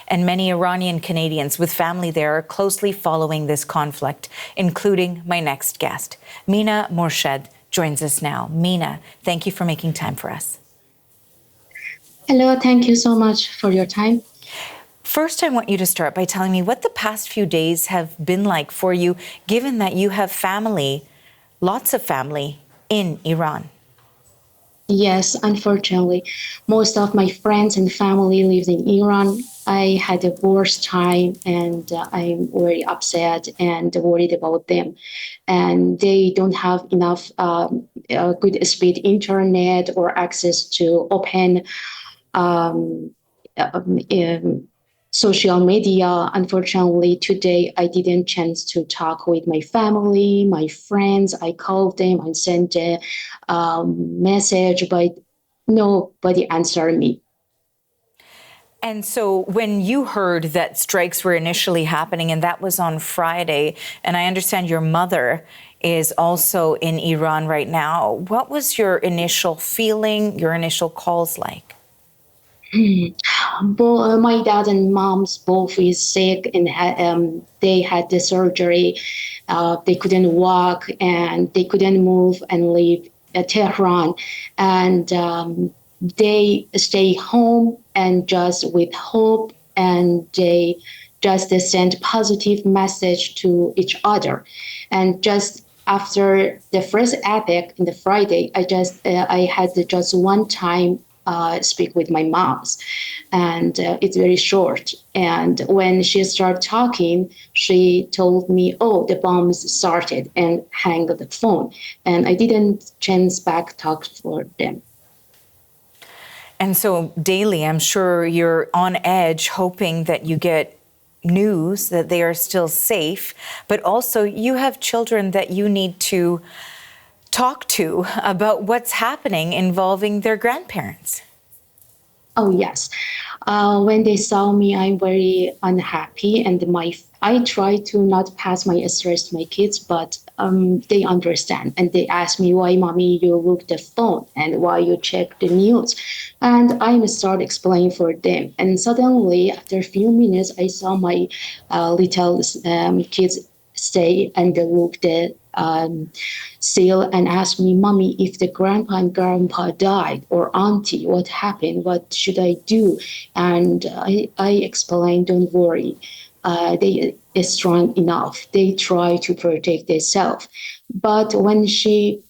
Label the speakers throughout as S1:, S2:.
S1: and many Iranian Canadians with family there are closely following this conflict, including my next guest. Mina Morshed joins us now. Mina, thank you for making time for us.
S2: Hello, thank you so much for your time.
S1: First, I want you to start by telling me what the past few days have been like for you, given that you have family, lots of family, in Iran.
S2: Yes, unfortunately, most of my friends and family lives in Iran. I had the worst time, and I'm very upset and worried about them. And they don't have enough good speed internet or access to open um, social media. Unfortunately, today I didn't chance to talk with my family, my friends. I called them, I sent a message, but nobody answered me.
S1: And so when you heard that strikes were initially happening, and that was on Friday, and I understand your mother is also in Iran right now, what was your initial feeling, your initial calls like?
S2: My dad and mom's both is sick, and they had the surgery. They couldn't walk and they couldn't move and leave Tehran. And they stay home and just with hope, and they just send positive message to each other. And just after the first epic in the Friday, I had just one time speak with my mom's, and it's very short. And when she started talking, she told me, "Oh, the bombs started," and hang up the phone. And I didn't chance back talk for them.
S1: And so daily, I'm sure you're on edge, hoping that you get news that they are still safe, but also you have children that you need to talk to about what's happening involving their grandparents.
S2: Oh, yes. When they saw me, I'm very unhappy, and I try to not pass my stress to my kids, but they understand, and they ask me, "Why, mommy, you look the phone, and why you check the news?" And I start explaining for them, and suddenly, after a few minutes, I saw my little kids stay and they look the seal and ask me, "Mommy, if the grandpa and grandpa died, or auntie, what happened? What should I do?" And I explained, "Don't worry. They are strong enough. They try to protect themselves." But when she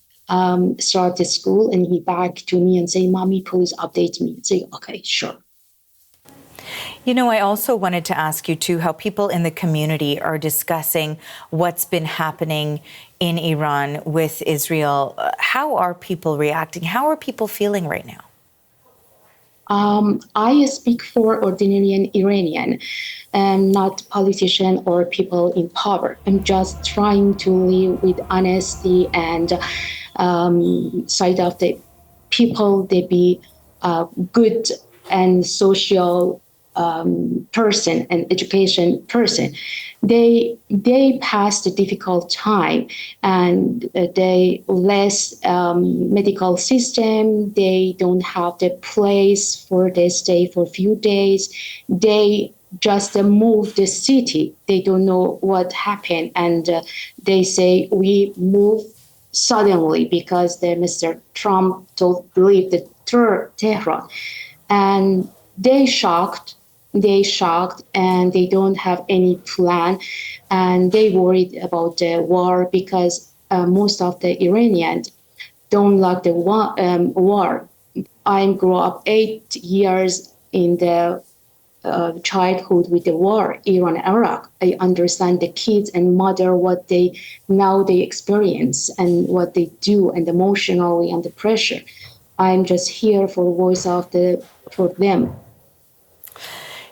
S2: started school and he back to me and say, "Mommy, please update me," I say, "Okay, sure."
S1: You know, I also wanted to ask you too how people in the community are discussing what's been happening in Iran with Israel. How are people reacting? How are people feeling right now?
S2: I speak for ordinary Iranian, not politician or people in power. I'm just trying to live with honesty and side of the people. They be good and social person and education person. They passed a difficult time, and they less medical system. They don't have the place for they stay for a few days. They just moved the city. They don't know what happened, and they say we move suddenly because the Mr. Trump told leave the Tehran, and they shocked and they don't have any plan, and they worried about the war because most of the Iranians don't like the war. I grew up 8 years in the childhood with the war, Iran, Iraq. I understand the kids and mother what they experience and what they do, and emotionally and the pressure. I'm just here for voice for them.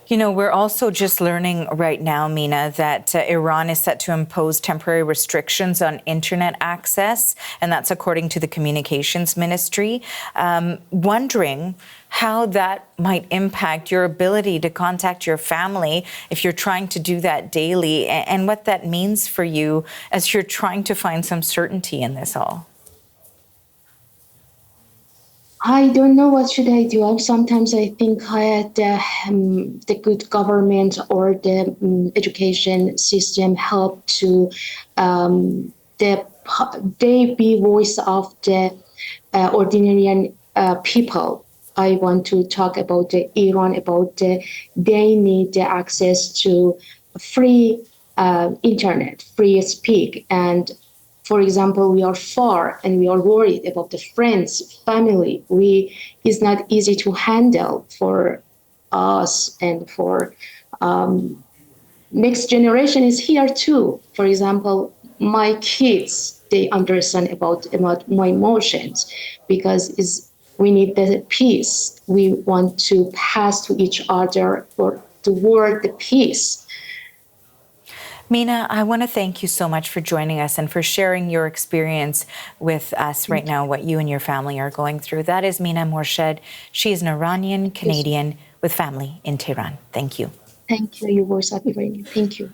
S1: You know, we're also just learning right now, Mina, that Iran is set to impose temporary restrictions on internet access, and that's according to the Communications Ministry. Wondering how that might impact your ability to contact your family if you're trying to do that daily, and what that means for you as you're trying to find some certainty in this all.
S2: I don't know what should I do. Sometimes I think the good government or the education system help to they be voice of the ordinary people. I want to talk about the Iran about they need the access to free internet, free speak, and for example, we are far and we are worried about the friends, family. It's not easy to handle for us and for next generation is here too. For example, my kids they understand about my emotions because we need the peace. We want to pass to each other for the word the peace.
S1: Mina, I want to thank you so much for joining us and for sharing your experience with us right now, what you and your family are going through. That is Mina Morshed. She is an Iranian Canadian with family in Tehran. Thank you.
S2: Thank you, your voice of Iranian. Thank you.